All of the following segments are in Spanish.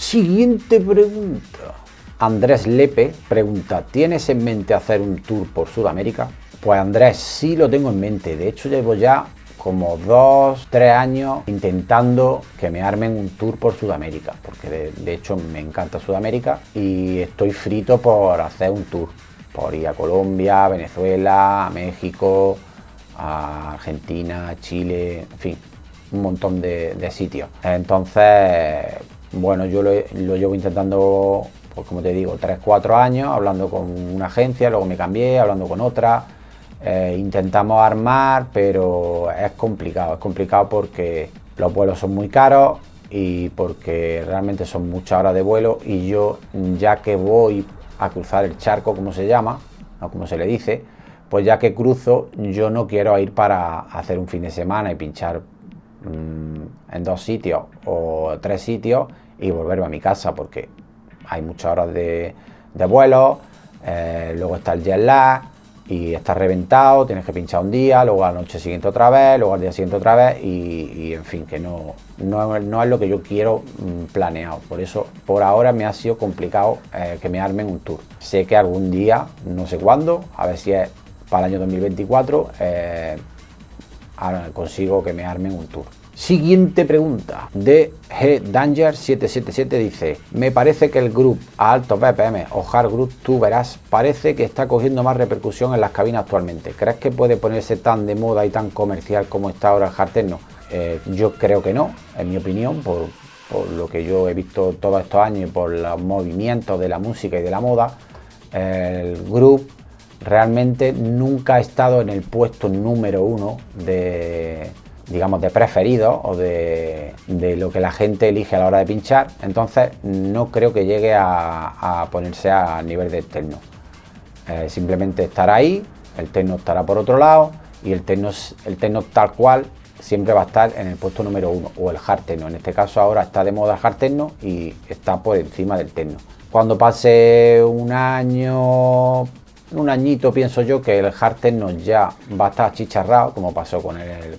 Siguiente pregunta. Andrés Lepe pregunta, ¿tienes en mente hacer un tour por Sudamérica? Pues Andrés, sí lo tengo en mente. De hecho, llevo ya como 2-3 años intentando que me armen un tour por Sudamérica, porque de hecho me encanta Sudamérica y estoy frito por hacer un tour, por ir a Colombia, Venezuela, a México, a Argentina, Chile, en fin, un montón de sitios. Entonces, bueno, yo lo llevo intentando, pues como te digo, 3-4 años, hablando con una agencia, luego me cambié, hablando con otra. Intentamos armar, pero es complicado porque los vuelos son muy caros y porque realmente son muchas horas de vuelo, y yo, ya que voy a cruzar el charco, como se llama, o como se le dice, pues ya que cruzo, yo no quiero ir para hacer un fin de semana y pinchar en 2 sitios o 3 sitios y volverme a mi casa, porque hay muchas horas de vuelo, luego está el jet lag y estás reventado, tienes que pinchar un día, luego a la noche siguiente otra vez, luego al día siguiente otra vez y en fin, que no es lo que yo quiero planeado. Por eso, por ahora me ha sido complicado que me armen un tour. Sé que algún día, no sé cuándo, a ver si es para el año 2024, consigo que me armen un tour. Siguiente pregunta de G-Danger777, dice, me parece que el groove a altos BPM o hard groove, tú verás, parece que está cogiendo más repercusión en las cabinas actualmente. ¿Crees que puede ponerse tan de moda y tan comercial como está ahora el hard techno? Yo creo que no, en mi opinión, por lo que yo he visto todos estos años y por los movimientos de la música y de la moda. El groove realmente nunca ha estado en el puesto número 1 de, digamos, de preferido o de lo que la gente elige a la hora de pinchar. Entonces no creo que llegue a ponerse a nivel del techno. Simplemente estará ahí, el techno estará por otro lado y el techno tal cual siempre va a estar en el puesto número 1, o el hard techno. En este caso ahora está de moda el hard techno y está por encima del techno. Cuando pase un añito, pienso yo que el hard techno ya va a estar achicharrado, como pasó con el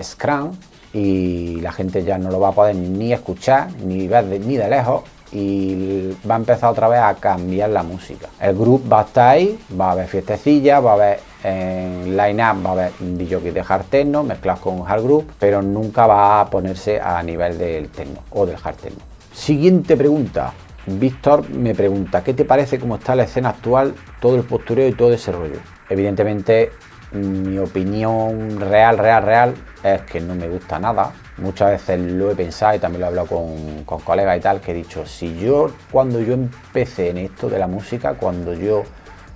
scrum, y la gente ya no lo va a poder ni escuchar, ni ver ni de lejos, y va a empezar otra vez a cambiar la música. El groove va a estar ahí, va a haber fiestecillas, va a haber en line-up, va a haber DJs de hard techno mezclados con hard groove, pero nunca va a ponerse a nivel del techno o del hard techno. Siguiente pregunta. Víctor me pregunta, ¿qué te parece cómo está la escena actual, todo el postureo y todo ese rollo? Evidentemente, mi opinión real es que no me gusta nada. Muchas veces lo he pensado y también lo he hablado con colegas y tal, que he dicho, cuando yo empecé en esto de la música, cuando yo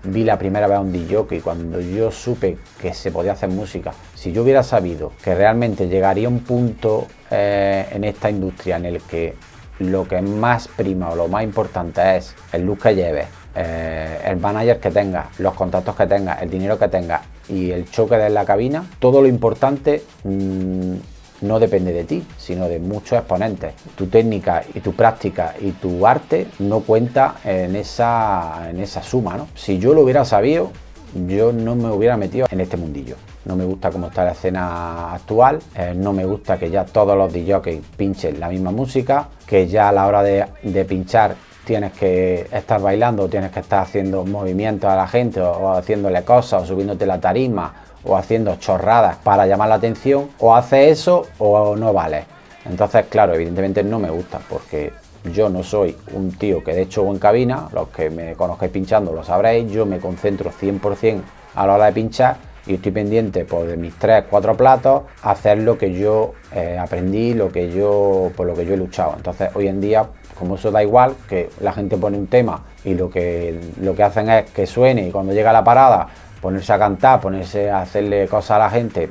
vi la primera vez a un DJ, cuando yo supe que se podía hacer música, si yo hubiera sabido que realmente llegaría un punto en esta industria en el que lo que más prima o lo más importante es el look que lleves, el manager que tengas, los contactos que tengas, el dinero que tengas y el choque de la cabina, todo lo importante no depende de ti, sino de muchos exponentes. Tu técnica y tu práctica y tu arte no cuenta en esa suma, ¿no? Si yo lo hubiera sabido, yo no me hubiera metido en este mundillo. No me gusta cómo está la escena actual, no me gusta que ya todos los DJs pinchen la misma música, que ya a la hora de pinchar tienes que estar bailando, tienes que estar haciendo movimientos a la gente o haciéndole cosas o subiéndote la tarima o haciendo chorradas para llamar la atención. O haces eso o no vale. Entonces, claro, evidentemente no me gusta, porque yo no soy un tío que, de hecho, en cabina, los que me conozcáis pinchando lo sabréis, yo me concentro 100% a la hora de pinchar y estoy pendiente de mis 3-4 platos, hacer lo que yo aprendí, por lo que yo he luchado. Entonces, hoy en día, como eso da igual, que la gente pone un tema y lo que hacen es que suene, y cuando llega la parada, ponerse a cantar, ponerse a hacerle cosas a la gente,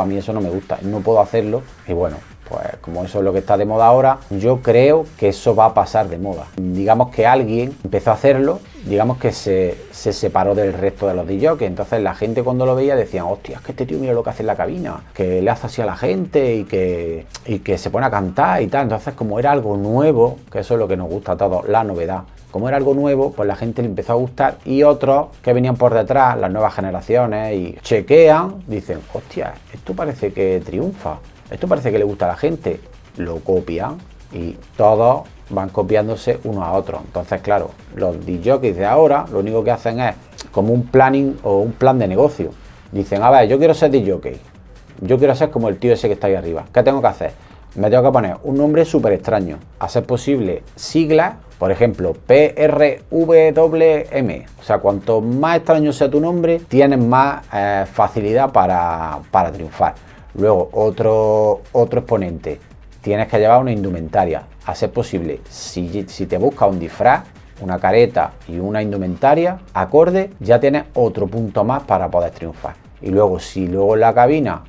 a mí eso no me gusta, no puedo hacerlo. Y bueno, pues como eso es lo que está de moda ahora, yo creo que eso va a pasar de moda. Digamos que alguien empezó a hacerlo, digamos que se separó del resto de los DJs, que entonces la gente cuando lo veía decían, hostia, es que este tío mira lo que hace en la cabina, que le hace así a la gente y que se pone a cantar y tal. Entonces, como era algo nuevo, que eso es lo que nos gusta a todos, la novedad. Como era algo nuevo, pues la gente le empezó a gustar, y otros que venían por detrás, las nuevas generaciones, y chequean, dicen, hostia, esto parece que triunfa, esto parece que le gusta a la gente, lo copian y todos van copiándose unos a otros. Entonces, claro, los DJs de ahora lo único que hacen es como un planning o un plan de negocio. Dicen, a ver, yo quiero ser DJ, yo quiero ser como el tío ese que está ahí arriba. ¿Qué tengo que hacer? Me tengo que poner un nombre súper extraño, a ser posible siglas, por ejemplo, PRWM. O sea, cuanto más extraño sea tu nombre, tienes más facilidad para triunfar. Luego, otro exponente, tienes que llevar una indumentaria. A ser posible, si te buscas un disfraz, una careta y una indumentaria acorde, ya tienes otro punto más para poder triunfar. Y luego, si luego en la cabina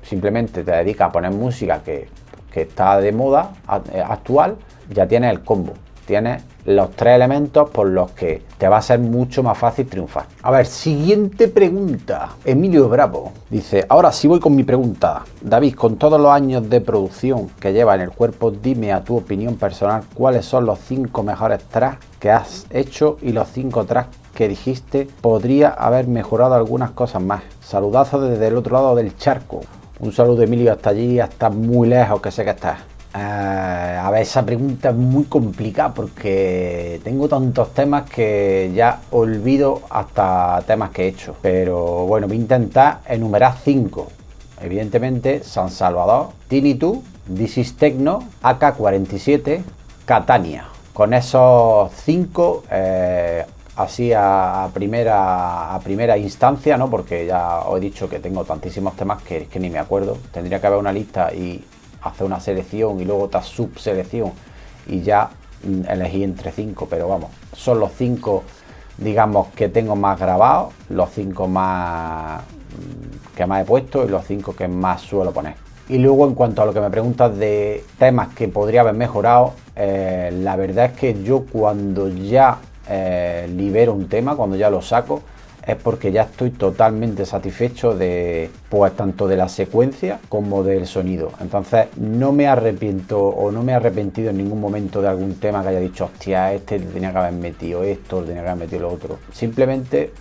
simplemente te dedicas a poner música que está de moda actual, ya tienes el combo. Tienes los 3 elementos por los que te va a ser mucho más fácil triunfar. A ver, siguiente pregunta. Emilio Bravo dice, ahora sí voy con mi pregunta. David, con todos los años de producción que lleva en el cuerpo, dime a tu opinión personal cuáles son los 5 mejores tracks que has hecho y los 5 tracks que dijiste podría haber mejorado algunas cosas más. Saludazos desde el otro lado del charco. Un saludo, Emilio, hasta allí, hasta muy lejos que sé que estás. A ver, esa pregunta es muy complicada porque tengo tantos temas que ya olvido hasta temas que he hecho. Pero bueno, voy a intentar enumerar 5. Evidentemente, San Salvador, Tinnitus, This is Techno, AK-47, Catania. Con esos 5, así a primera instancia, ¿no? Porque ya os he dicho que tengo tantísimos temas que ni me acuerdo. Tendría que haber una lista y hacer una selección y luego otra subselección y ya elegí entre 5, pero vamos, son los 5, digamos, que tengo más grabados, los 5 más que más he puesto y los 5 que más suelo poner. Y luego, en cuanto a lo que me preguntas de temas que podría haber mejorado, la verdad es que yo cuando ya libero un tema, cuando ya lo saco, es porque ya estoy totalmente satisfecho de, pues, tanto de la secuencia como del sonido. Entonces no me arrepiento o no me he arrepentido en ningún momento de algún tema que haya dicho, hostia, este tenía que haber metido esto, tenía que haber metido lo otro. Simplemente,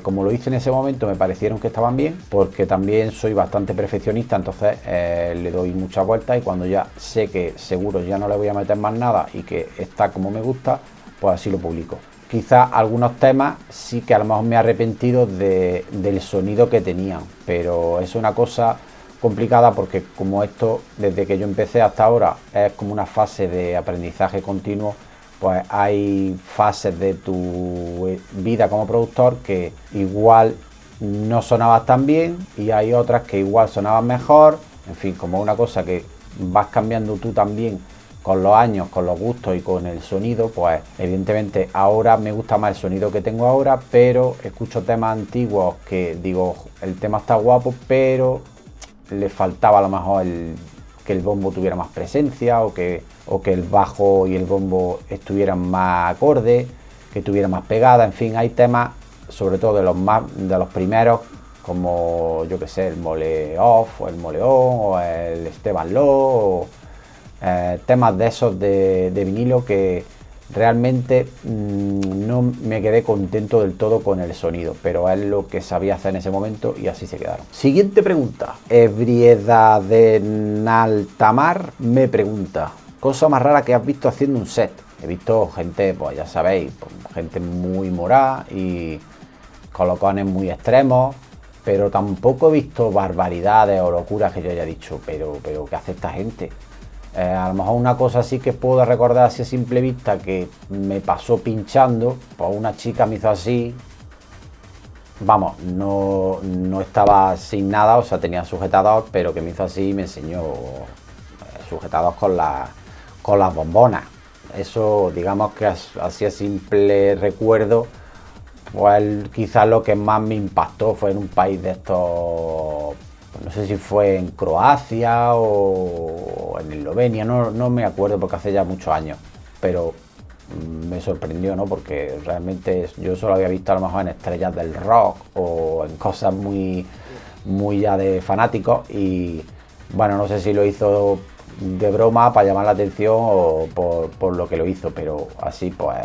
como lo hice en ese momento, me parecieron que estaban bien, porque también soy bastante perfeccionista, entonces le doy muchas vueltas y cuando ya sé que seguro ya no le voy a meter más nada y que está como me gusta, pues así lo publico. Quizás algunos temas sí que a lo mejor me he arrepentido del sonido que tenían, pero es una cosa complicada porque como esto, desde que yo empecé hasta ahora, es como una fase de aprendizaje continuo, pues hay fases de tu vida como productor que igual no sonabas tan bien y hay otras que igual sonaban mejor, en fin, como una cosa que vas cambiando tú también con los años, con los gustos y con el sonido. Pues evidentemente ahora me gusta más el sonido que tengo ahora, pero escucho temas antiguos que digo, el tema está guapo, pero le faltaba a lo mejor que el bombo tuviera más presencia o que el bajo y el bombo estuvieran más acordes, que tuviera más pegada. En fin, hay temas, sobre todo de los primeros, como yo que sé, el Mole Off o el Moleón o el Esteban Lo, temas de esos de vinilo que realmente no me quedé contento del todo con el sonido, pero es lo que sabía hacer en ese momento y así se quedaron. Siguiente pregunta. Ebrieda de Naltamar me pregunta, cosa más rara que has visto haciendo un set. He visto gente, pues ya sabéis, gente muy morada y colocones muy extremos, pero tampoco he visto barbaridades o locuras que yo haya dicho, pero ¿qué hace esta gente? A lo mejor una cosa así que puedo recordar así a simple vista que me pasó pinchando, pues una chica me hizo así, vamos, no estaba sin nada, o sea, tenía sujetador, pero que me hizo así y me enseñó sujetador con las bombonas. Eso, digamos que así a simple recuerdo, pues quizás lo que más me impactó fue en un país de estos, no sé si fue en Croacia o en Eslovenia, no me acuerdo porque hace ya muchos años, pero me sorprendió, ¿no? Porque realmente yo solo había visto a lo mejor en estrellas del rock o en cosas muy ya de fanáticos y bueno, no sé si lo hizo de broma para llamar la atención o por lo que lo hizo, pero así pues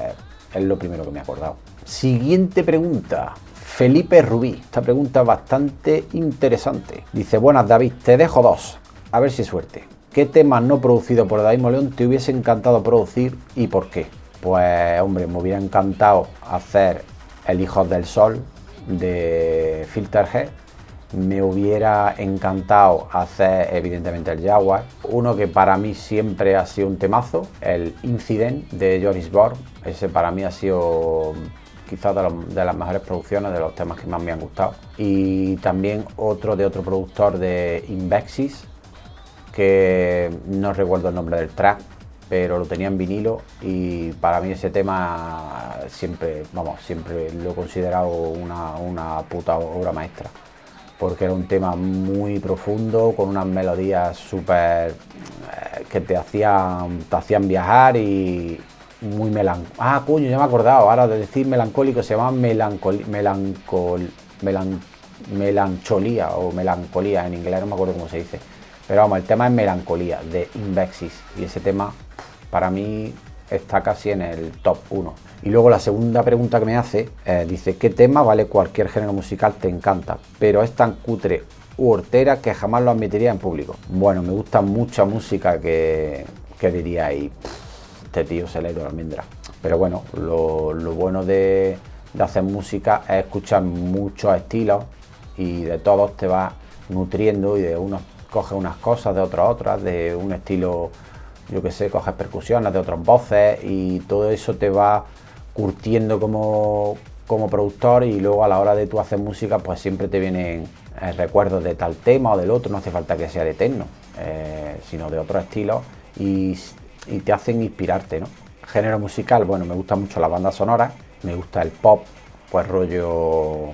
es lo primero que me he acordado. Siguiente pregunta. Felipe Rubí, esta pregunta es bastante interesante. Dice, buenas David, te dejo 2, a ver si suerte. ¿qué temas no producidos por David Moleón te hubiese encantado producir y por qué? Pues hombre, me hubiera encantado hacer El Hijos del Sol de Filterhead. Me hubiera encantado hacer evidentemente el Jaguar. Uno que para mí siempre ha sido un temazo, el Incident de Joris Borg. Ese para mí ha sido quizás de las mejores producciones, de los temas que más me han gustado. Y también otro de otro productor de Invexis, que no recuerdo el nombre del track, pero lo tenía en vinilo y para mí ese tema siempre lo he considerado una puta obra maestra, porque era un tema muy profundo, con unas melodías súper que te hacían viajar y muy melancólico. Ah, coño, ya me he acordado, ahora de decir melancólico se llama melancholía o melancolía en inglés, no me acuerdo cómo se dice. Pero vamos, el tema es Melancolía de Invexis y ese tema para mí está casi en el top 1. Y luego la segunda pregunta que me hace, dice, ¿qué tema, vale, cualquier género musical te encanta, pero es tan cutre u hortera que jamás lo admitiría en público? Bueno, me gusta mucha música que diría ahí, este tío se le ha ido la almendra. Pero bueno, lo bueno de hacer música es escuchar muchos estilos y de todos te vas nutriendo y de unos coges unas cosas, de otras, de un estilo, yo que sé, coges percusiones de otras voces y todo eso te va curtiendo como productor, y luego a la hora de tú hacer música pues siempre te vienen recuerdos de tal tema o del otro, no hace falta que sea de techno, sino de otros estilos y te hacen inspirarte, ¿no? Género musical, bueno, me gusta mucho la banda sonora, me gusta el pop, pues rollo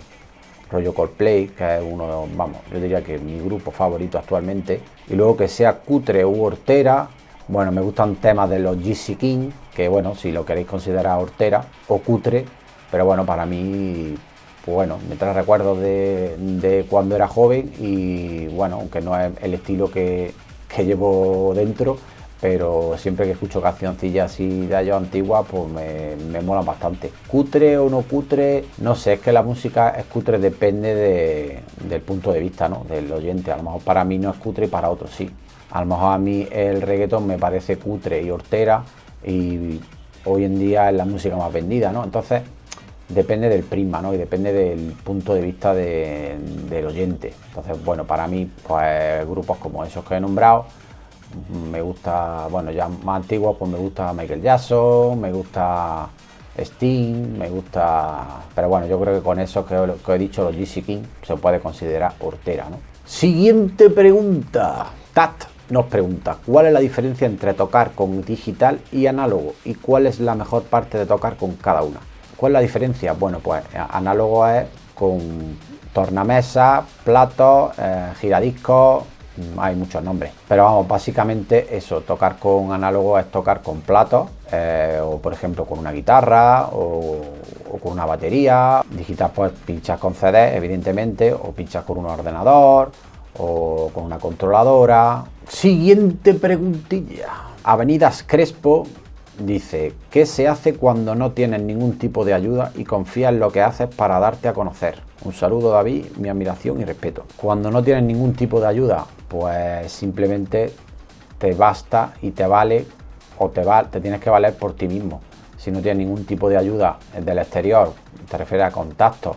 Coldplay, que es uno, vamos, yo diría que mi grupo favorito actualmente. Y luego que sea cutre u hortera, bueno, me gustan temas de los GC King, que bueno, si lo queréis considerar hortera o cutre, pero bueno, para mí, pues bueno, me trae recuerdos de cuando era joven y bueno, aunque no es el estilo que llevo dentro, pero siempre que escucho cancioncillas así de ellos antiguas, pues me molan bastante. Cutre o no cutre, no sé, es que la música es cutre, depende del punto de vista, ¿no?, del oyente. A lo mejor para mí no es cutre y para otros sí. A lo mejor a mí el reggaetón me parece cutre y hortera y hoy en día es la música más vendida, ¿no? Entonces depende del prisma, ¿no?, y depende del punto de vista del oyente. Entonces, bueno, para mí, pues grupos como esos que he nombrado, me gusta, bueno, ya más antiguo, pues me gusta Michael Jackson, me gusta Sting, me gusta, pero bueno, yo creo que con eso que he dicho, los GC King, se puede considerar hortera, ¿no? Siguiente pregunta. Tat nos pregunta, ¿cuál es la diferencia entre tocar con digital y análogo? ¿Y cuál es la mejor parte de tocar con cada una? ¿Cuál es la diferencia? Bueno, pues análogo es con tornamesa, platos, giradiscos, hay muchos nombres, pero vamos, básicamente eso, tocar con análogo es tocar con platos, o por ejemplo con una guitarra o con una batería. Digital pues pinchas con CD, evidentemente, o pinchas con un ordenador o con una controladora. Siguiente preguntilla. Avenidas Crespo dice, ¿qué se hace cuando no tienes ningún tipo de ayuda y confías en lo que haces para darte a conocer? Un saludo, David, mi admiración y respeto. Cuando no tienes ningún tipo de ayuda, pues simplemente te basta y te vale, o te tienes que valer por ti mismo. Si no tienes ningún tipo de ayuda del exterior, te refieres a contactos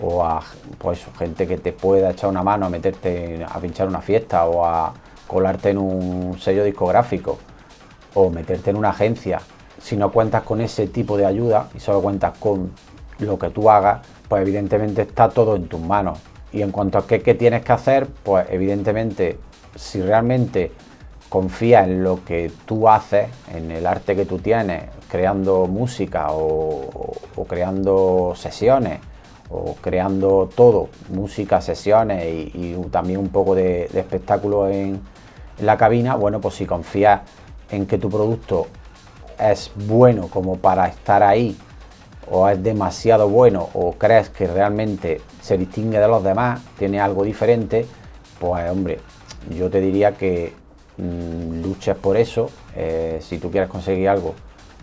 o a pues, gente que te pueda echar una mano a meterte a pinchar una fiesta o a colarte en un sello discográfico o meterte en una agencia. Si no cuentas con ese tipo de ayuda y solo cuentas con lo que tú hagas, pues evidentemente está todo en tus manos. Y en cuanto a qué tienes que hacer, pues evidentemente si realmente confías en lo que tú haces, en el arte que tú tienes, creando música o creando sesiones o creando todo, música, sesiones y también un poco de espectáculo en la cabina, bueno, pues si confías en que tu producto es bueno como para estar ahí, o es demasiado bueno, o crees que realmente se distingue de los demás, tiene algo diferente, pues hombre, yo te diría que luches por eso. Si tú quieres conseguir algo,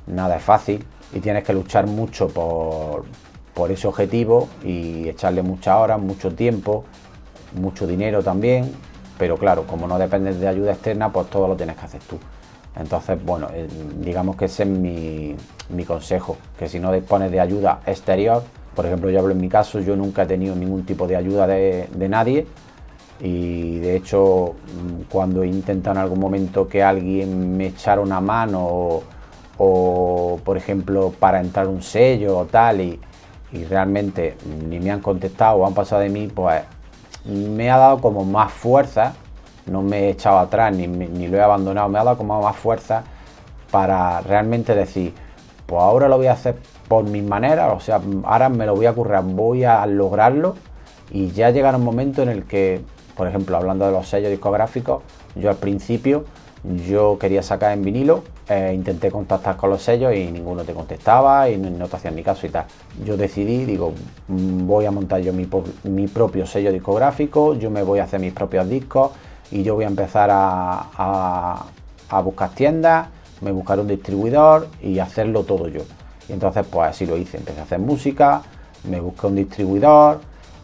nada es fácil y tienes que luchar mucho por ese objetivo y echarle muchas horas, mucho tiempo, mucho dinero también, pero claro, como no dependes de ayuda externa, pues todo lo tienes que hacer tú. Entonces, bueno, digamos que ese es mi consejo, que si no dispones de ayuda exterior, por ejemplo, yo hablo en mi caso, yo nunca he tenido ningún tipo de ayuda de nadie, y de hecho cuando he intentado en algún momento que alguien me echara una mano o por ejemplo para entrar un sello o tal, y realmente ni me han contestado o han pasado de mí, pues me ha dado como más fuerza, no me he echado atrás ni lo he abandonado, me ha dado como más fuerza para realmente decir, pues ahora lo voy a hacer por mis maneras, o sea, ahora me lo voy a currar, voy a lograrlo. Y ya llegará un momento en el que, por ejemplo, hablando de los sellos discográficos, yo al principio yo quería sacar en vinilo, intenté contactar con los sellos y ninguno te contestaba y no te hacían ni caso y tal. Yo decidí, digo, voy a montar yo mi propio sello discográfico, yo me voy a hacer mis propios discos y yo voy a empezar a buscar tiendas, me buscaré un distribuidor y hacerlo todo yo. Y entonces pues así lo hice, empecé a hacer música, me busqué un distribuidor.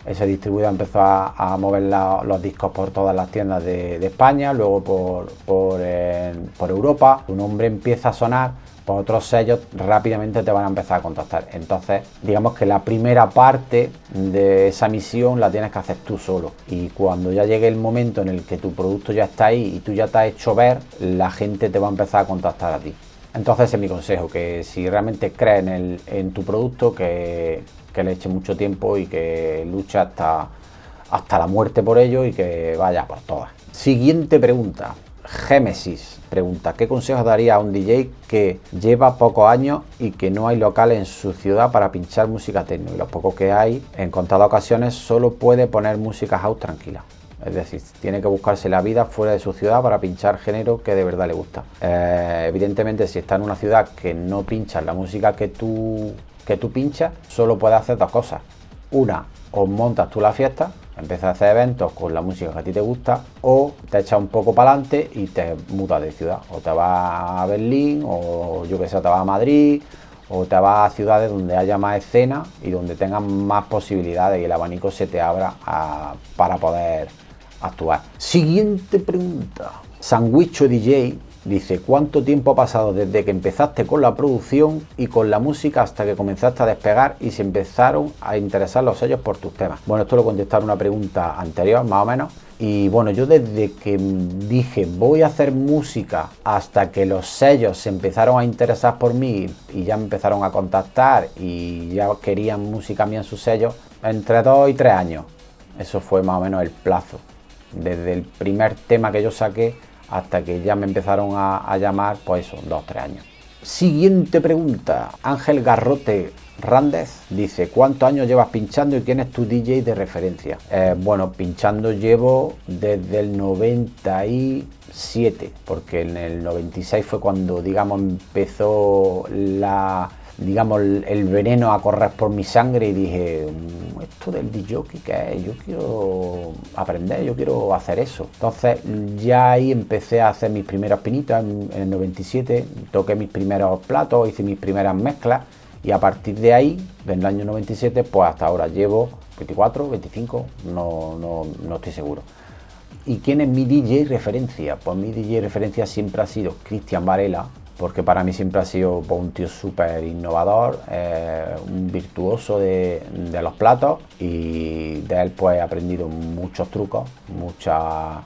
Ese distribuidor empezó a mover los discos por todas las tiendas de España, luego por Europa. Tu nombre empieza a sonar, pues otros sellos rápidamente te van a empezar a contactar. Entonces, digamos que la primera parte de esa misión la tienes que hacer tú solo. Y cuando ya llegue el momento en el que tu producto ya está ahí y tú ya te has hecho ver, la gente te va a empezar a contactar a ti. Entonces ese es mi consejo, que si realmente crees en tu producto, que le eche mucho tiempo y que luche hasta la muerte por ello y que vaya por todas. Siguiente pregunta. Génesis pregunta, ¿qué consejos daría a un DJ que lleva pocos años y que no hay locales en su ciudad para pinchar música techno? Y los pocos que hay, en contadas ocasiones, solo puede poner música house tranquila. Es decir, tiene que buscarse la vida fuera de su ciudad para pinchar género que de verdad le gusta. Evidentemente, si está en una ciudad que no pinchas la música que tú pinchas, solo puedes hacer dos cosas. Una, o montas tú la fiesta, empiezas a hacer eventos con la música que a ti te gusta, o te echas un poco para adelante y te mudas de ciudad. O te vas a Berlín, o yo que sé, te vas a Madrid, o te vas a ciudades donde haya más escena y donde tengas más posibilidades y el abanico se te abra para poder actuar. Siguiente pregunta. Sandwicho DJ dice, ¿cuánto tiempo ha pasado desde que empezaste con la producción y con la música hasta que comenzaste a despegar y se empezaron a interesar los sellos por tus temas? Bueno, esto lo contesté en una pregunta anterior, más o menos. Y bueno, yo desde que dije voy a hacer música hasta que los sellos se empezaron a interesar por mí y ya me empezaron a contactar y ya querían música mía en sus sellos, entre 2 y 3 años. Eso fue más o menos el plazo. Desde el primer tema que yo saqué hasta que ya me empezaron a llamar, pues eso, 2 o 3 años. Siguiente pregunta. Ángel Garrote Rández dice, ¿cuántos años llevas pinchando y quién es tu DJ de referencia? Bueno, pinchando llevo desde el 97, porque en el 96 fue cuando, digamos, empezó el veneno a correr por mi sangre y dije, esto del DJ, ¿qué es? Yo quiero aprender, yo quiero hacer eso. Entonces ya ahí empecé a hacer mis primeras pinitas en el 97, toqué mis primeros platos, hice mis primeras mezclas y a partir de ahí, del año 97, pues hasta ahora llevo 24, 25, no estoy seguro. ¿Y quién es mi DJ referencia? Pues mi DJ referencia siempre ha sido Cristian Varela, porque para mí siempre ha sido un tío súper innovador, un virtuoso de los platos, y de él pues he aprendido muchos trucos, muchas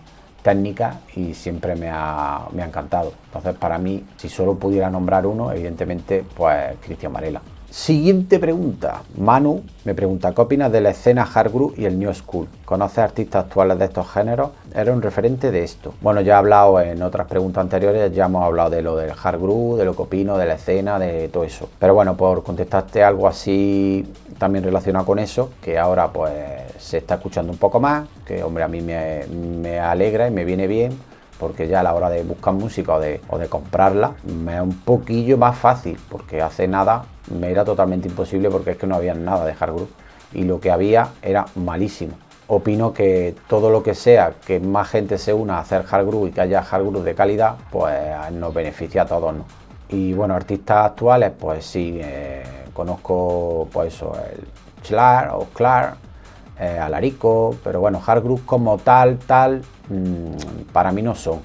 técnicas y siempre me ha encantado. Entonces para mí, si solo pudiera nombrar uno, evidentemente pues Cristian Varela. Siguiente pregunta. Manu me pregunta, ¿qué opinas de la escena hard groove y el new school? ¿Conoces artistas actuales de estos géneros? ¿Eres un referente de esto? Bueno, ya he hablado en otras preguntas anteriores, ya hemos hablado de lo del hard groove, de lo que opino, de la escena, de todo eso. Pero bueno, por contestarte algo así también relacionado con eso, que ahora pues se está escuchando un poco más, que hombre, a mí me alegra y me viene bien, porque ya a la hora de buscar música o de comprarla me es un poquillo más fácil, porque hace nada me era totalmente imposible porque es que no había nada de hard groove y lo que había era malísimo. Opino que todo lo que sea que más gente se una a hacer hard groove y que haya hard groove de calidad, pues nos beneficia a todos, ¿no? Y bueno, artistas actuales, pues sí, conozco pues eso, el Chlar o Clar, Alarico, pero bueno, hard groove como tal, para mí no son.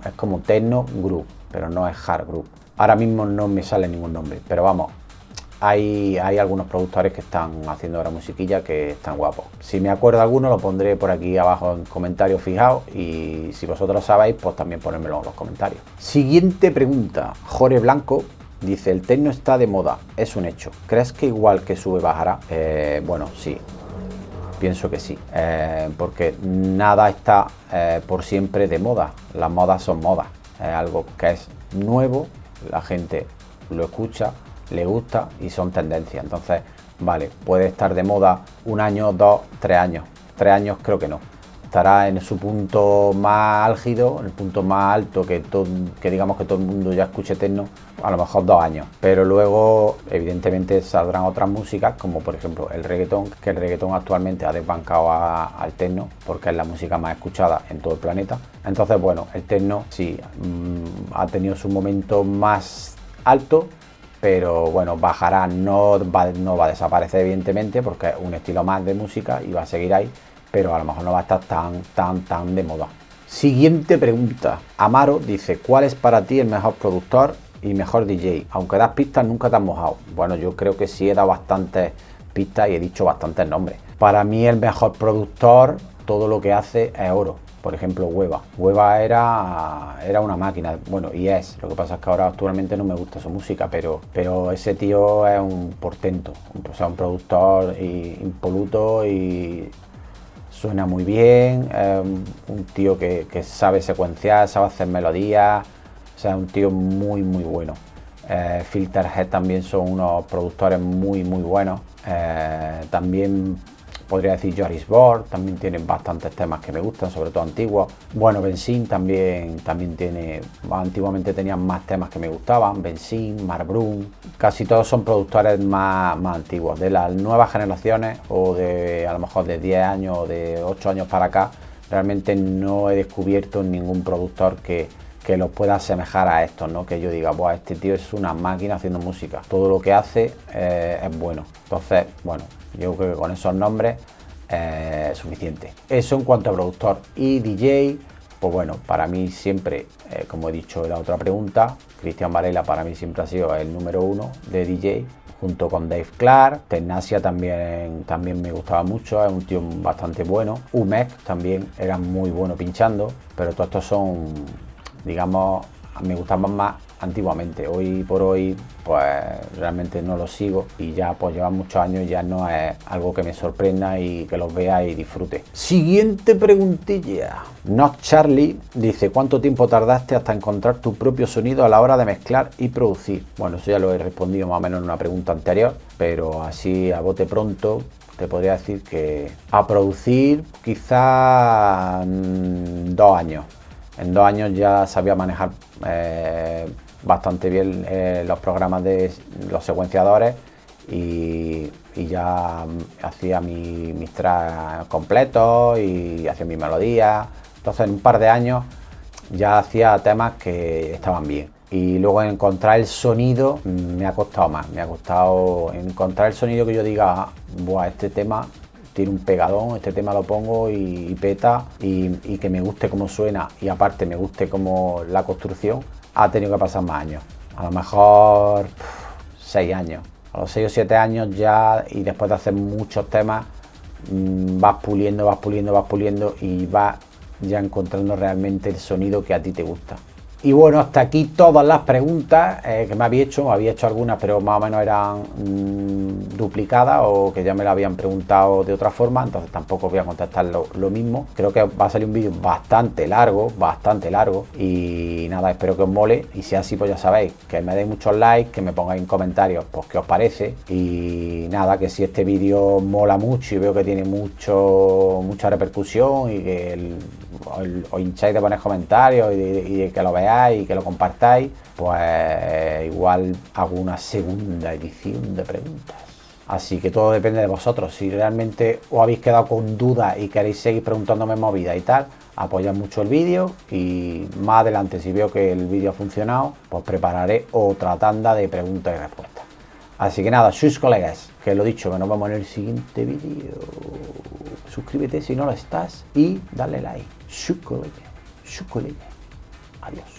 Es como techno group, pero no es hard group. Ahora mismo no me sale ningún nombre, pero vamos, hay algunos productores que están haciendo ahora musiquilla que están guapos. Si me acuerdo alguno lo pondré por aquí abajo en comentarios fijados, y si vosotros sabéis, pues también ponérmelo en los comentarios. Siguiente pregunta. Jorge Blanco dice: el techno está de moda, es un hecho. ¿Crees que igual que sube bajará? Bueno, sí. Pienso que sí, porque nada está por siempre de moda. Las modas son modas, es algo que es nuevo, la gente lo escucha, le gusta y son tendencias. Entonces, vale, puede estar de moda un año, 2, 3 años. 3 años creo que no. Estará en su punto más álgido, en el punto más alto que digamos que todo el mundo ya escuche techno, a lo mejor 2 años. Pero luego, evidentemente, saldrán otras músicas, como por ejemplo el reggaetón, que el reggaetón actualmente ha desbancado al techno, porque es la música más escuchada en todo el planeta. Entonces, bueno, el techno sí ha tenido su momento más alto, pero bueno, bajará, no va a desaparecer evidentemente, porque es un estilo más de música y va a seguir ahí, pero a lo mejor no va a estar tan de moda. Siguiente pregunta. Amaro dice: ¿cuál es para ti el mejor productor y mejor DJ? Aunque das pistas, nunca te has mojado. Bueno, yo creo que sí he dado bastantes pistas y he dicho bastantes nombres. Para mí el mejor productor, todo lo que hace es oro. Por ejemplo, Hueva. Hueva era una máquina, bueno, y es. Lo que pasa es que ahora actualmente no me gusta su música, pero ese tío es un portento, o sea, un productor impoluto y suena muy bien, un tío que sabe secuenciar, sabe hacer melodías, o sea, un tío muy bueno. Filterhead también son unos productores muy buenos. También podría decir Joris Borg, también tienen bastantes temas que me gustan, sobre todo antiguos. Bueno, Benzin también tiene, antiguamente tenían más temas que me gustaban, Benzin, Mark Brun, casi todos son productores más antiguos. De las nuevas generaciones, o de a lo mejor de 10 años o de 8 años para acá, realmente no he descubierto ningún productor que los pueda asemejar a estos, ¿no? Que yo diga, buah, este tío es una máquina haciendo música, todo lo que hace es bueno. Entonces, bueno, yo creo que con esos nombres es suficiente. Eso en cuanto a productor. Y DJ, pues bueno, para mí siempre, como he dicho en la otra pregunta, Cristian Varela para mí siempre ha sido el número 1 de DJ, junto con Dave Clark. Tenacia también me gustaba mucho, es un tío bastante bueno. Umek también era muy bueno pinchando, pero todos estos son, digamos, me gustaban más antiguamente. Hoy por hoy pues realmente no los sigo, y ya pues llevan muchos años y ya no es algo que me sorprenda y que los vea y disfrute. Siguiente preguntilla. Not Charlie dice: ¿cuánto tiempo tardaste hasta encontrar tu propio sonido a la hora de mezclar y producir? Bueno, eso ya lo he respondido más o menos en una pregunta anterior, pero así a bote pronto te podría decir que a producir quizá 2 años. En 2 años ya sabía manejar bastante bien los programas de los secuenciadores, y ya hacía mis tracks completos y hacía mis melodías. Entonces en un par de años ya hacía temas que estaban bien. Y luego encontrar el sonido me ha costado más, me ha costado encontrar el sonido que yo diga, buah, este tema tiene un pegadón, este tema lo pongo y peta, y que me guste cómo suena, y aparte me guste como la construcción. Ha tenido que pasar más años, a lo mejor 6 años. A los 6 o 7 años ya, y después de hacer muchos temas, vas puliendo y vas ya encontrando realmente el sonido que a ti te gusta. Y bueno, hasta aquí todas las preguntas que me había hecho algunas, pero más o menos eran duplicadas, o que ya me la habían preguntado de otra forma, entonces tampoco voy a contestar lo mismo. Creo que va a salir un vídeo bastante largo, y nada, espero que os mole, y si así, pues ya sabéis, que me deis muchos likes, que me pongáis en comentarios pues qué os parece, y nada, que si este vídeo mola mucho y veo que tiene mucha repercusión, y que os hincháis de poner comentarios y de que lo veáis y que lo compartáis, pues igual hago una segunda edición de preguntas. Así que todo depende de vosotros. Si realmente os habéis quedado con dudas y queréis seguir preguntándome movidas y tal, apoyad mucho el vídeo, y más adelante, si veo que el vídeo ha funcionado, pues prepararé otra tanda de preguntas y respuestas. Así que nada, sus colegas, que lo dicho, que nos vemos en el siguiente vídeo. Suscríbete si no lo estás y dale like. Sus colegas. Adiós.